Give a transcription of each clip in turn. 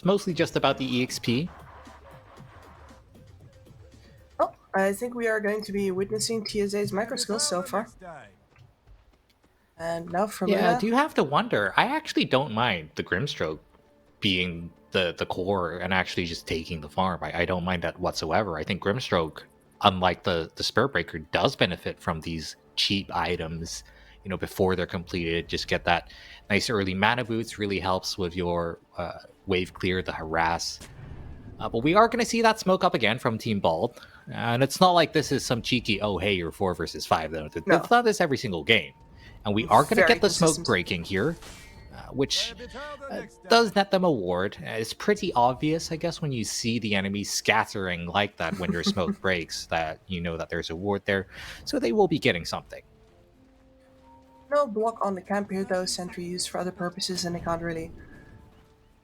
It's mostly just about the EXP. Oh, I think we are going to be witnessing TSA's micro skills so far. And now from Yeah, Luna. do you have to wonder? I actually don't mind the Grimstroke being the core and actually just taking the farm. I don't mind that whatsoever. I think Grimstroke, unlike the Spirit Breaker, does benefit from these cheap items, before they're completed. Just get that nice early mana boots, really helps with your wave clear, the harass. But we are going to see that smoke up again from Team Bald. And it's not like this is some cheeky, oh, hey, you're 4 versus 5. Though. No. It's not this every single game. And we are going to get the consistent smoke breaking here, which does net them a ward. It's pretty obvious, I guess, when you see the enemy scattering like that when your smoke breaks, that you know that there's a ward there. So they will be getting something. No block on the camp here, though. Sentry used for other purposes, and they can't really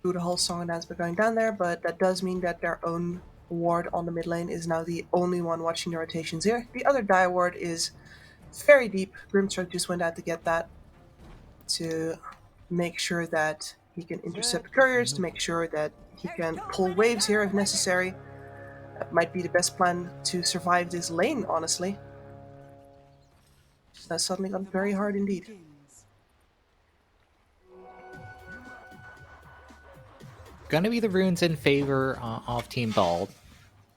do the whole song and dance by going down there, but that does mean that their own ward on the mid lane is now the only one watching the rotations here. The other Deihra ward is very deep. Grimstroke just went out to get that, to make sure that he can intercept couriers, to make sure that he can pull waves here if necessary. That might be the best plan to survive this lane, honestly. That suddenly got very hard indeed. Gonna be the runes in favor of Team Bald.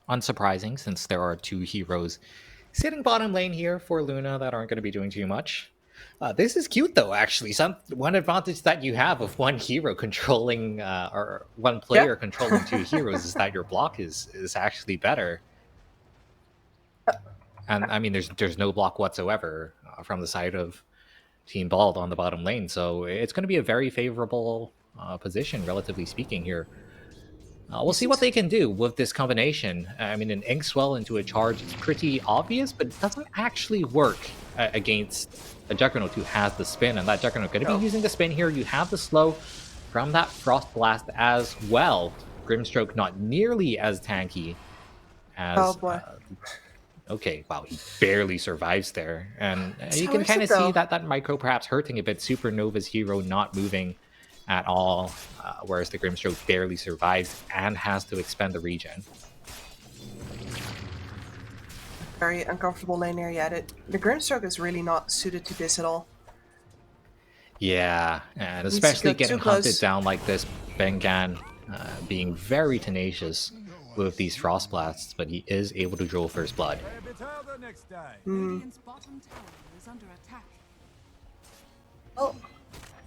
Unsurprising, since there are 2 heroes sitting bottom lane here for Luna that aren't going to be doing too much. This is cute, though, actually. One advantage that you have of one hero controlling, or one player controlling 2 heroes, is that your block is actually better. And, I mean, there's no block whatsoever from the side of Team Bald on the bottom lane, so it's going to be a very favorable position, relatively speaking, here. We'll see what they can do with this combination. I mean, an Inkswell into a charge is pretty obvious, but it doesn't actually work against a Juggernaut who has the spin, and that Juggernaut going to be using the spin here. You have the slow from that Frost Blast as well. Grimstroke not nearly as tanky as... Oh boy. Okay, wow, he barely survives there. And you can kind of see that micro perhaps hurting a bit. SuperNova's hero not moving at all, whereas the Grimstroke barely survives and has to expend the regen. Very uncomfortable lane area at it. The Grimstroke is really not suited to this at all. Yeah, and especially getting hunted down like this, Bengan being very tenacious with these Frost Blasts, but he is able to draw First Blood. Well,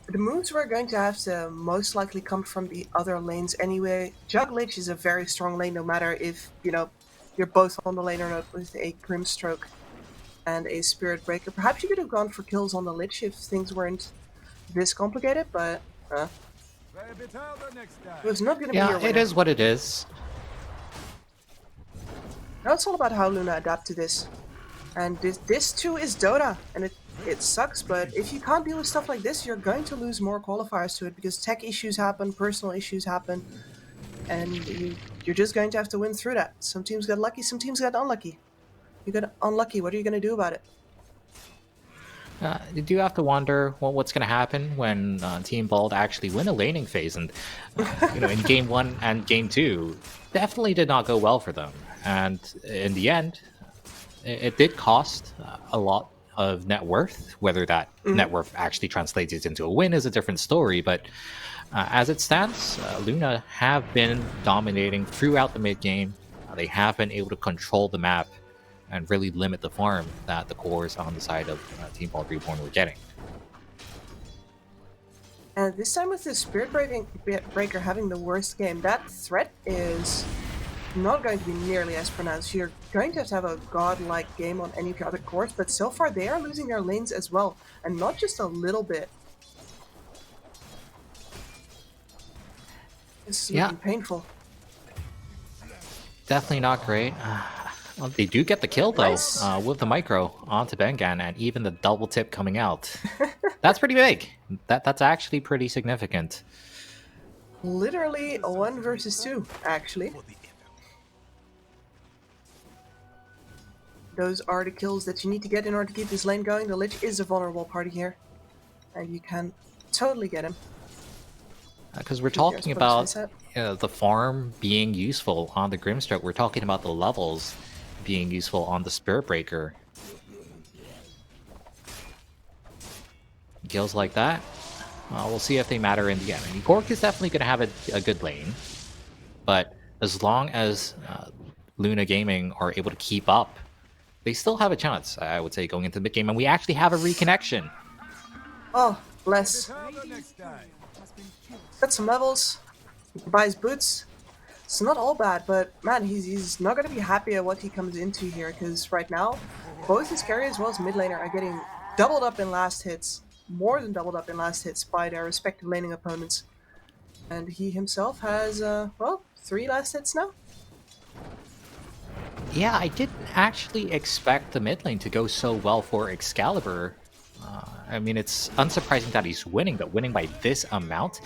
the moves we're going to have to most likely come from the other lanes anyway. Lich is a very strong lane, no matter if, you're both on the lane or not, with a Grimstroke and a Spirit Breaker. Perhaps you could have gone for kills on the Lich if things weren't this complicated, but it was not going to be your winner. It is what it is. Now it's all about how Luna adapt to this. And this too is Dota, and it sucks, but if you can't deal with stuff like this, you're going to lose more qualifiers to it, because tech issues happen, personal issues happen, and you're just going to have to win through that. Some teams got lucky, some teams got unlucky. You got unlucky, what are you going to do about it? You do have to wonder what's going to happen when Team Bald actually win a laning phase, and in Game 1 and Game 2, definitely did not go well for them. And in the end, it did cost a lot of net worth. Whether that net worth actually translates into a win is a different story, but as it stands, Luna have been dominating throughout the mid game. They have been able to control the map and really limit the farm that the cores on the side of Team Bald Reborn were getting. And this time with the Spirit Breaker having the worst game, that threat is not going to be nearly as pronounced. You're going to have a godlike game on any of the other cores, but so far they are losing their lanes as well, and not just a little bit. This is looking painful. Definitely not great. Well, they do get the kill, though, with the micro onto Bengan, and even the double tip coming out. That's pretty big. That's actually pretty significant. Literally a 1 versus 2, actually. Those are the kills that you need to get in order to keep this lane going. The Lich is a vulnerable party here, and you can totally get him. Because we're talking about the farm being useful on the Grimstroke. We're talking about the levels being useful on the Spirit Breaker. Kills like that, we'll see if they matter in the end. I mean, Gorgc is definitely going to have a good lane, but as long as Luna Gaming are able to keep up, they still have a chance, I would say, going into the mid game. And we actually have a reconnection. Oh, bless. Got some levels. Buys boots. It's not all bad, but man, he's not going to be happy at what he comes into here, because right now, both his carry as well as mid laner are getting doubled up in last hits. More than doubled up in last hits by their respective laning opponents. And he himself has, well, 3 last hits now. Yeah, I didn't actually expect the mid lane to go so well for Xcalibur. I mean, it's unsurprising that he's winning, but winning by this amount?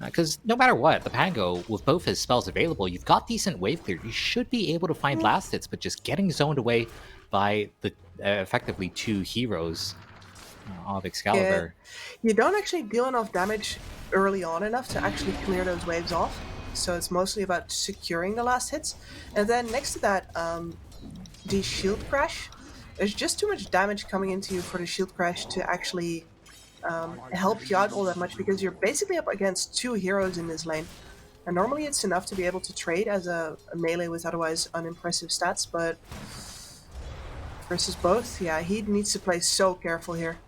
Because no matter what, the Pango, with both his spells available, you've got decent wave clear. You should be able to find last hits, but just getting zoned away by the effectively 2 heroes of Xcalibur. Yeah, you don't actually deal enough damage early on enough to actually clear those waves off. So it's mostly about securing the last hits. And then next to that, the shield crash. There's just too much damage coming into you for the shield crash to actually help you out all that much, because you're basically up against 2 heroes in this lane. And normally it's enough to be able to trade as a melee with otherwise unimpressive stats, but versus both, yeah, he needs to play so careful here.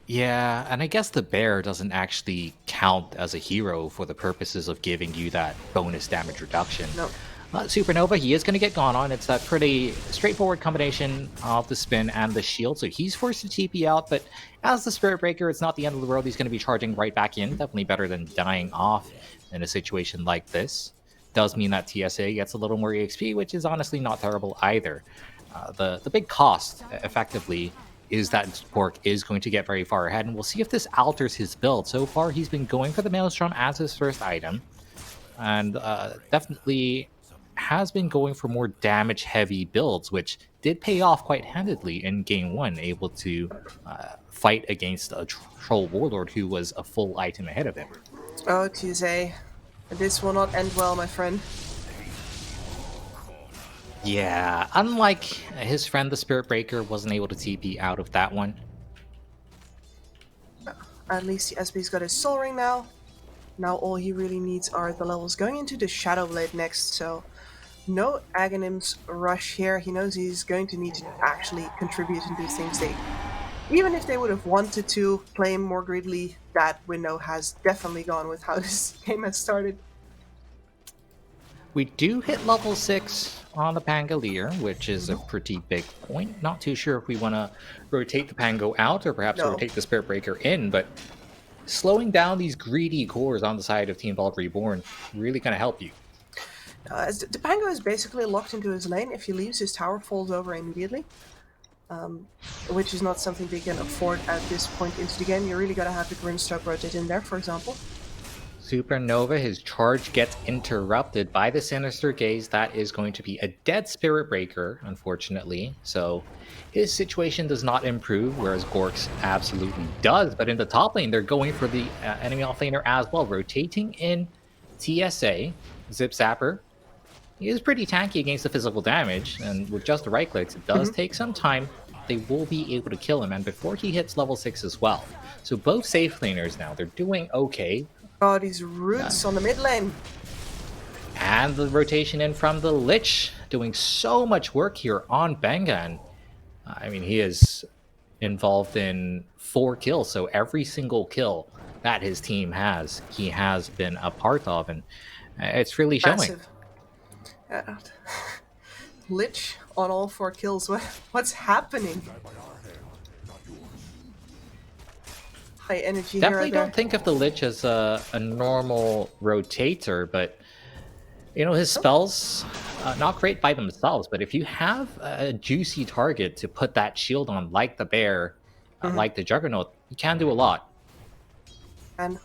Yeah, and I guess the bear doesn't actually count as a hero for the purposes of giving you that bonus damage reduction. No. SuperNova, he is going to get gone on. It's that pretty straightforward combination of the spin and the shield, so he's forced to TP out, but as the Spirit Breaker, it's not the end of the world. He's going to be charging right back in. Definitely better than dying off in a situation like this. Does mean that TSA gets a little more EXP, which is honestly not terrible either. The big cost, effectively, is that Gorgc is going to get very far ahead, and we'll see if this alters his build. So far, he's been going for the Maelstrom as his first item, and definitely has been going for more damage-heavy builds, which did pay off quite handedly in Game 1, able to fight against a Troll Warlord who was a full item ahead of him. Oh, TSA. This will not end well, my friend. Yeah, unlike his friend the Spirit Breaker, wasn't able to TP out of that one. At least the SB's got his Soul Ring now. Now all he really needs are the levels going into the Shadow Blade next, so no Aghanim's rush here. He knows he's going to need to actually contribute and do things even if they would have wanted to play him more greedily, that window has definitely gone with how this game has started. We do hit level 6 on the Pangolier, which is a pretty big point. Not too sure if we want to rotate the Pango out or perhaps rotate the Spirit Breaker in, but slowing down these greedy cores on the side of Team Bald Reborn really going to help you. The Pango is basically locked into his lane. If he leaves, his tower falls over immediately, which is not something they can afford at this point into the game. You really got to have the Grimstroke rotate in there, for example. SuperNova, his charge gets interrupted by the Sinister Gaze. That is going to be a dead Spirit Breaker, unfortunately. So his situation does not improve, whereas Gorgc absolutely does. But in the top lane, they're going for the enemy offlaner as well, rotating in TSA. ZipZaper, he is pretty tanky against the physical damage, and with just the right clicks, it does take some time. They will be able to kill him, and before he hits level 6 as well. So both safe laners now, they're doing okay. Oh, these roots on the mid lane. And the rotation in from the Lich, doing so much work here on Bengan. I mean, he is involved in 4 kills, so every single kill that his team has, he has been a part of, and it's really showing. Lich on all 4 kills. What's happening? High energy. Definitely don't think of the Lich as a normal rotator, but you know, his spells, not great by themselves, but if you have a juicy target to put that shield on, like the bear, like the Juggernaut, you can do a lot. And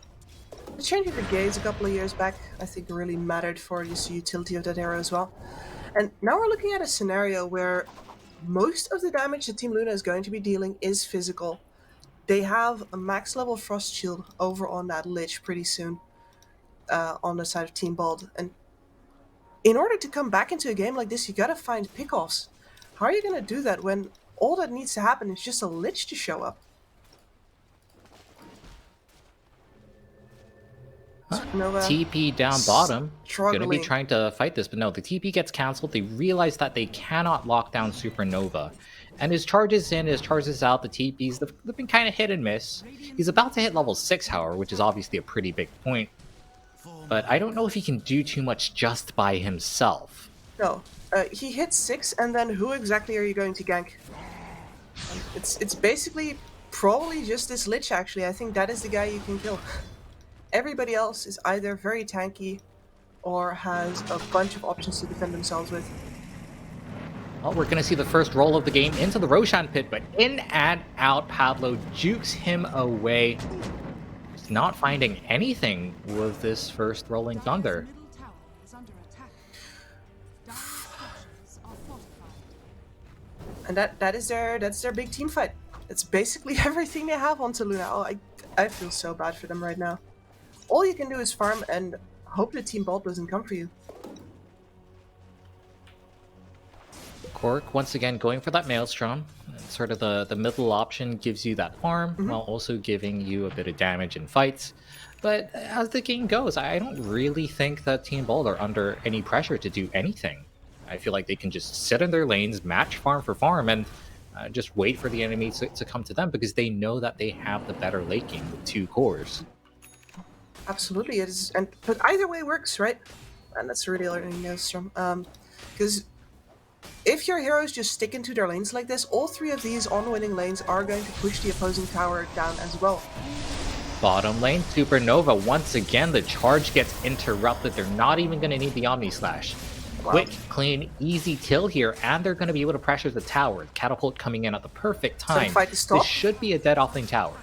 the change of the gaze a couple of years back, I think, really mattered for the utility of that hero as well. And now we're looking at a scenario where most of the damage that Team Luna is going to be dealing is physical. They have a max level Frost Shield over on that Lich pretty soon. on the side of Team Bald. And in order to come back into a game like this, you gotta find pickoffs. How are you gonna do that when all that needs to happen is just a Lich to show up? SuperNova TP down bottom. Going to be struggling. trying to fight this, but no, the TP gets cancelled. They realize that they cannot lock down SuperNova. And his charges in, his charges out, the TPs, they've been kind of hit and miss. He's about to hit level 6, however, which is obviously a pretty big point. But I don't know if he can do too much just by himself. No, he hits 6, and then who exactly are you going to gank? It's basically probably just this Lich, actually. I think that is the guy you can kill. Everybody else is either very tanky or has a bunch of options to defend themselves with. Well, we're going to see the first roll of the game into the Roshan pit, but in and out, Pablo jukes him away. He's not finding anything with this first Rolling Thunder. And that's their big team fight. It's basically everything they have onto Luna. Oh, I feel so bad for them right now. All you can do is farm and hope the Team Bald doesn't come for you. Gorgc once again going for that Maelstrom. Sort of the middle option gives you that farm while also giving you a bit of damage in fights. But as the game goes, I don't really think that Team Bald are under any pressure to do anything. I feel like they can just sit in their lanes, match farm for farm, and just wait for the enemy to come to them because they know that they have the better late game with 2 cores. Absolutely, it is, but either way works, right? And that's really learning Maelstrom. Because if your heroes just stick into their lanes like this, all 3 of these on-winning lanes are going to push the opposing tower down as well. Bottom lane, SuperNova, once again, the charge gets interrupted. They're not even going to need the Omni Slash. Wow. Quick, clean, easy kill here, and they're going to be able to pressure the tower. Catapult coming in at the perfect time. So fight to stop. This should be a dead offlane tower.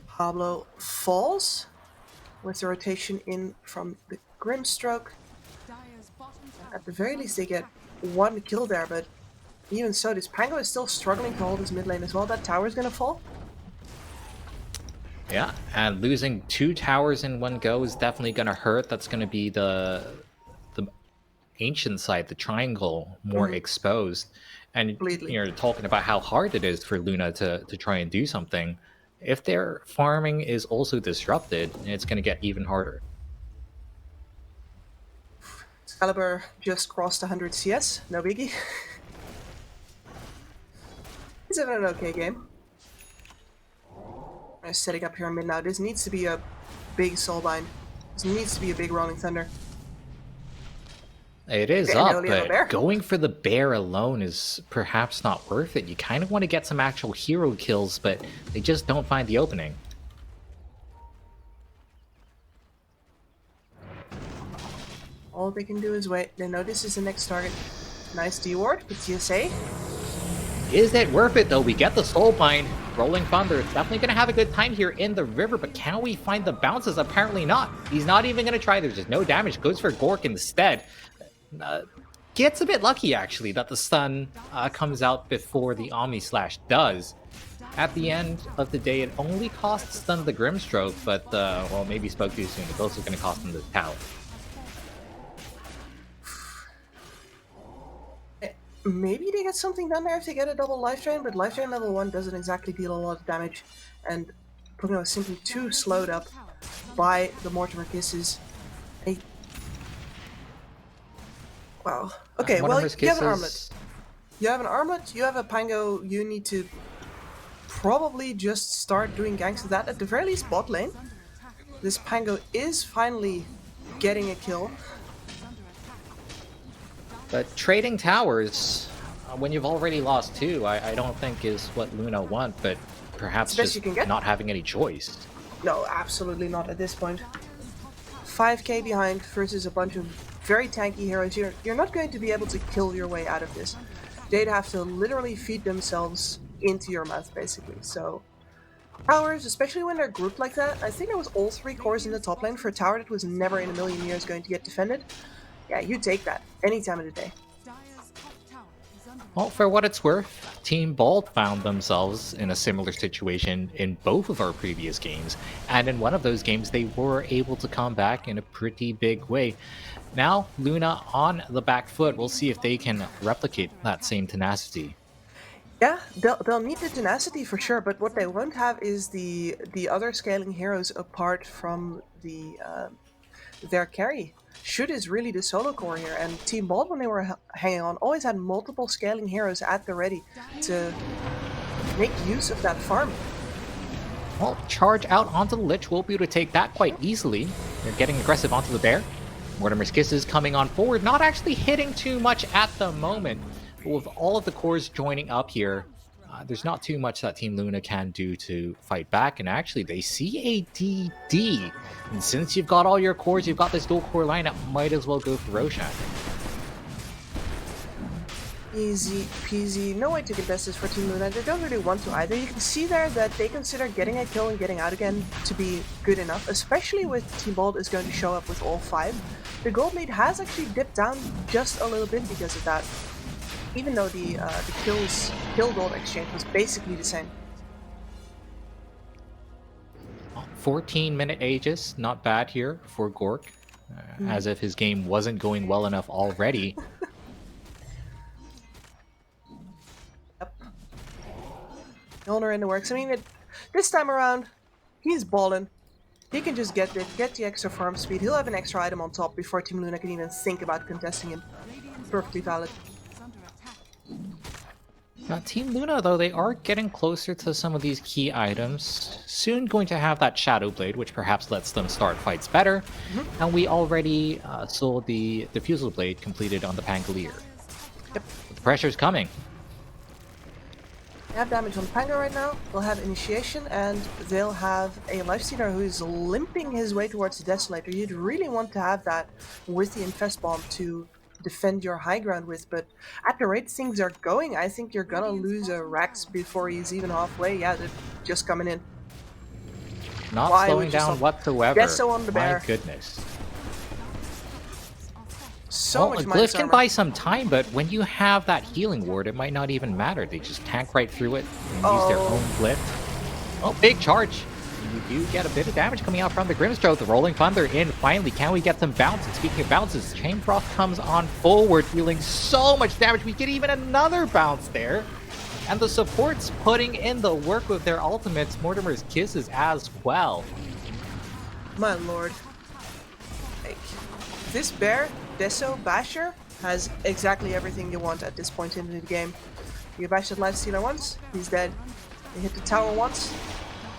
Pablo falls with the rotation in from the Grimstroke. At the very least, they get 1 kill there, but even so, this Pango is still struggling to hold his mid lane as well. That tower is going to fall. Yeah, and losing 2 towers in one go is definitely going to hurt. That's going to be the ancient side, the triangle, more exposed. And Completely. you're talking about how hard it is for Luna to try and do something. If their farming is also disrupted, it's going to get even harder. Xcalibur just crossed 100 CS, no biggie. He's having an okay game. I'm setting up here in mid now. This needs to be a big soulbind. This needs to be a big Rolling Thunder. It is And up, but going for the bear alone is perhaps not worth it. You kind of want to get some actual hero kills, but they just don't find the opening. All they can do is wait. They know this is the next target. Nice D-ward with TSA. Is it worth it, though? We get the soulbind. Rolling Thunder is definitely going to have a good time here in the river, but can we find the bounces? Apparently not. He's not even going to try. There's just no damage. Goes for Gorgc instead. Gets a bit lucky, actually, that the stun comes out before the Omni Slash does. At the end of the day, it only costs stun the Grimstroke, but, well, maybe spoke too soon. It's also going to cost him the tower. Maybe they get something done there if they get a double life drain, but life drain level 1 doesn't exactly deal a lot of damage, and Pugna is simply too slowed up by the Mortimer Kisses. Wow. Okay, well, you have an armlet. You have an armlet, you have a Pango, you need to probably just start doing ganks with that. At the very least, bot lane. This Pango is finally getting a kill. But trading towers, when you've already lost 2, I don't think is what Luna want, but perhaps just not having any choice. No, absolutely not at this point. 5k behind versus a bunch of very tanky heroes. You're not going to be able to kill your way out of this. They'd have to literally feed themselves into your mouth, basically. So, towers, especially when they're grouped like that, I think it was all 3 cores in the top lane for a tower that was never in a million years going to get defended. Yeah, you take that any time of the day. Well, for what it's worth, Team Bald found themselves in a similar situation in both of our previous games, and in one of those games they were able to come back in a pretty big way. Now, Luna on the back foot, we'll see if they can replicate that same tenacity. Yeah, they'll need the tenacity for sure, but what they won't have is the other scaling heroes apart from their carry. Should is really the solo core here, and Team Bald, when they were hanging on, always had multiple scaling heroes at the ready to make use of that farm. Well, charge out onto the Lich, we'll be able to take that quite easily. They're getting aggressive onto the bear. Mortimer's Kisses coming on forward, not actually hitting too much at the moment. But with all of the cores joining up here, there's not too much that Team Luna can do to fight back. And actually, they see a DD. And since you've got all your cores, you've got this dual core lineup, might as well go for Roshan. Easy peasy. No way to contest this for Team Luna. They don't really want to either. You can see there that they consider getting a kill and getting out again to be good enough, especially with Team Bald is going to show up with all 5. The gold lead has actually dipped down just a little bit because of that, even though the kill gold exchange was basically the same. 14-minute Aegis, not bad here for Gorgc, as if his game wasn't going well enough already. Yep. Owner in the works. I mean, this time around, he's balling. He can just get the extra farm speed. He'll have an extra item on top before Team Luna can even think about contesting him. Perfectly valid. Now, Team Luna, though, they are getting closer to some of these key items. Soon going to have that Shadow Blade, which perhaps lets them start fights better. And we already saw the Diffusal Blade completed on the Pangolier. Yep. The pressure's coming. They have damage on Panga right now, they'll have Initiation, and they'll have a Lifestealer who is limping his way towards the Desolator. You'd really want to have that with the Infest Bomb to defend your high ground with, but at the rate things are going, I think you're gonna lose a Rax before he's even halfway. Yeah, they're just coming in. Not slowing down whatsoever. Deso on the bear. My goodness. So much Glyph can buy some time, but when you have that healing ward, it might not even matter. They just tank right through it and use their own Glyph. Oh, big charge. You do get a bit of damage coming out from the Grimstroke. The Rolling Thunder in. Finally, can we get some bounces? Speaking of bounces, Chain Frost comes on forward, dealing so much damage. We get even another bounce there. And the supports putting in the work with their ultimates. Mortimer's Kisses as well. My lord. Like, this bear, Deso, Basher, has exactly everything you want at this point in the game. You bash that Lifestealer once, he's dead. You hit the tower once,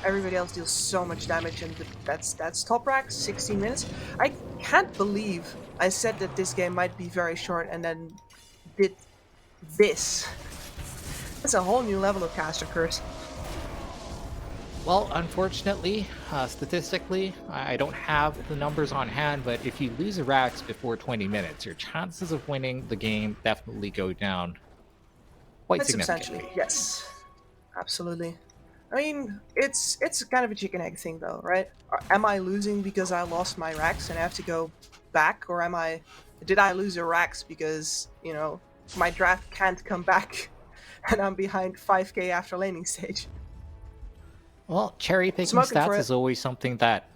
everybody else deals so much damage, and that's top rack, 16 minutes. I can't believe I said that this game might be very short and then did this. That's a whole new level of caster curse. Well, unfortunately, statistically, I don't have the numbers on hand, but if you lose a Rax before 20 minutes, your chances of winning the game definitely go down quite significantly. Substantially, yes. Absolutely. I mean, it's kind of a chicken egg thing though, right? Am I losing because I lost my Rax and I have to go back, or did I lose a Rax because, you know, my draft can't come back and I'm behind 5k after laning stage? Well, cherry picking stats is always something that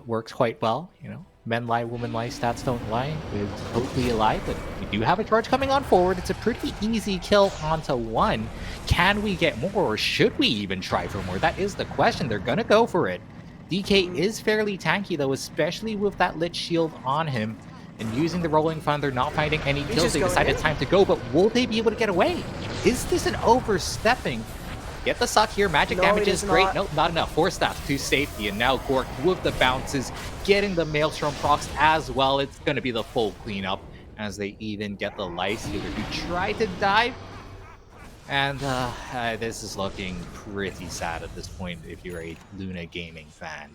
works quite well. You know, men lie, women lie, stats don't lie. It's totally a lie, but we do have a charge coming on forward. It's a pretty easy kill onto one. Can we get more, or should we even try for more? That is the question. They're gonna go for it. DK is fairly tanky though, especially with that Lich shield on him. And using the Rolling Thunder, not finding any kills, they decided time to go, but will they be able to get away? Is this an overstepping? Get the suck here, magic damage is great. Nope, not enough. 4 stats to safety, and now Gorgc with the bounces, getting the Maelstrom procs as well. It's going to be the full cleanup as they even get the Lifestealer who tried to dive. And this is looking pretty sad at this point if you're a Luna Gaming fan.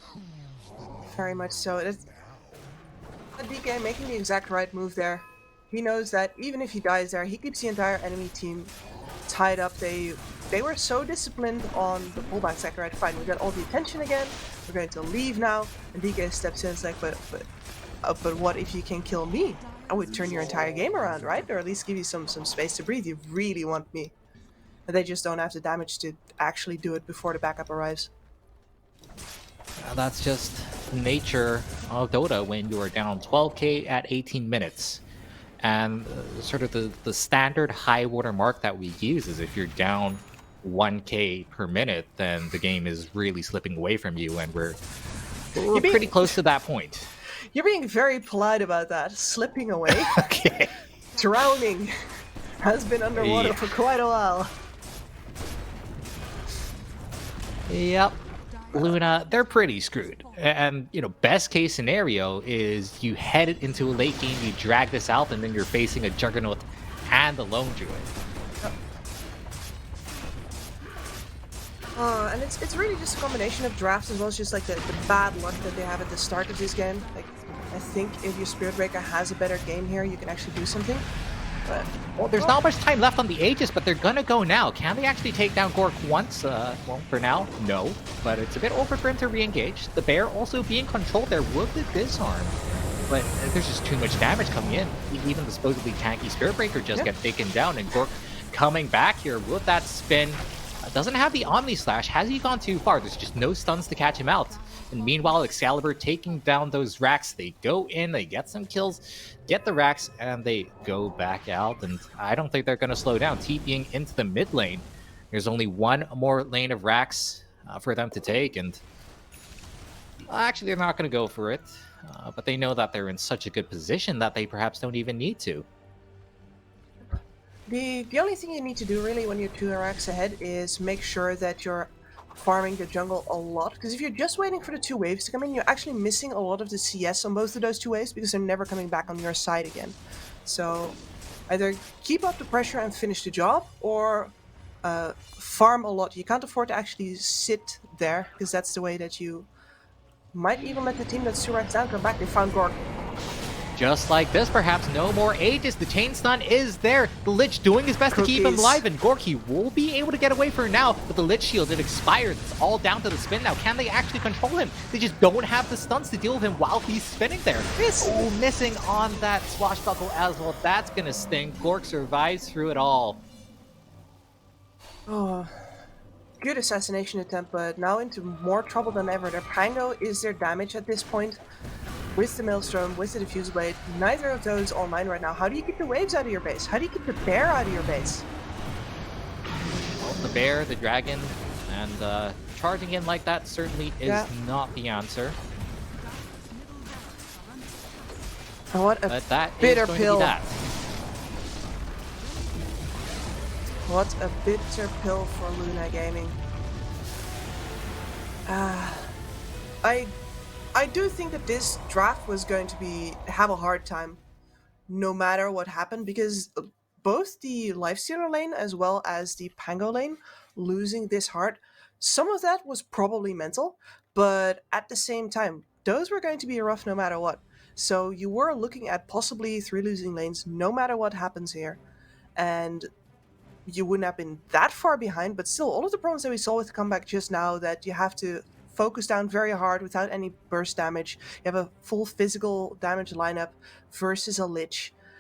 Very much so. It's DK making the exact right move there. He knows that even if he dies there, he keeps the entire enemy team tied up. They were so disciplined on the pullback sector. Right, fine, we got all the attention again. We're going to leave now, and DK steps in. It's like, but what if you can kill me? I would turn your entire game around, right? Or at least give you some space to breathe. You really want me. And they just don't have the damage to actually do it before the backup arrives. That's just the nature of Dota when you are down 12k at 18 minutes. And sort of the standard high water mark that we use is if you're down 1k per minute, then the game is really slipping away from you, and we're pretty close to that point. You're being very polite about that. Slipping away. Okay. Drowning. Has been underwater for quite a while. Yep. Luna, they're pretty screwed. And, you know, best case scenario is you head it into a late game, you drag this out, and then you're facing a Juggernaut and a Lone Druid. And it's really just a combination of drafts as well as just like the bad luck that they have at the start of this game. Like, I think if your Spirit Breaker has a better game here, you can actually do something. But well, there's not much time left on the Aegis, but they're gonna go now. Can they actually take down Gorgc once? Well, for now, no. But it's a bit awkward for him to re-engage. The bear also being controlled there with the disarm. But there's just too much damage coming in. Even the supposedly tanky Spirit Breaker just get taken down, and Gorgc coming back here with that spin. Doesn't have the Omni Slash. Has he gone too far? There's just no stuns to catch him out. And meanwhile, Xcalibur taking down those racks. They go in, they get some kills, get the racks, and they go back out. And I don't think they're going to slow down. TPing into the mid lane. There's only one more lane of racks for them to take. And actually, they're not going to go for it. But they know that they're in such a good position that they perhaps don't even need to. The only thing you need to do really when you're 2 racks ahead is make sure that you're farming the jungle a lot. Because if you're just waiting for the 2 waves to come in, you're actually missing a lot of the CS on both of those 2 waves because they're never coming back on your side again. So either keep up the pressure and finish the job, or farm a lot. You can't afford to actually sit there, because that's the way that you might even let the team that's 2 racks down come back. They found Gorgc. Just like this, perhaps no more Aegis. The chain stun is there. The Lich doing his best to keep him alive, and Gorgc will be able to get away for now, but the Lich shield, it expires. It's all down to the spin now. Can they actually control him? They just don't have the stuns to deal with him while he's spinning there. Oh, missing on that swashbuckle as well. That's gonna sting. Gorgc survives through it all. Oh, good assassination attempt, but now into more trouble than ever. Their Pango is their damage at this point. With the Maelstrom, with the Diffuse Blade, neither of those online right now. How do you keep the waves out of your base? How do you keep the bear out of your base? Well, the bear, the dragon, and charging in like that certainly is not the answer. And what a that bitter is going pill. to be that. What a bitter pill for Luna Gaming. I do think that this draft was going to have a hard time no matter what happened, because both the Lifestealer lane as well as the Pango lane losing this hard, some of that was probably mental, but at the same time, those were going to be rough no matter what. So you were looking at possibly 3 losing lanes no matter what happens here, and you wouldn't have been that far behind, but still all of the problems that we saw with the comeback just now, that you have to focus down very hard without any burst damage. You have a full physical damage lineup versus a Lich.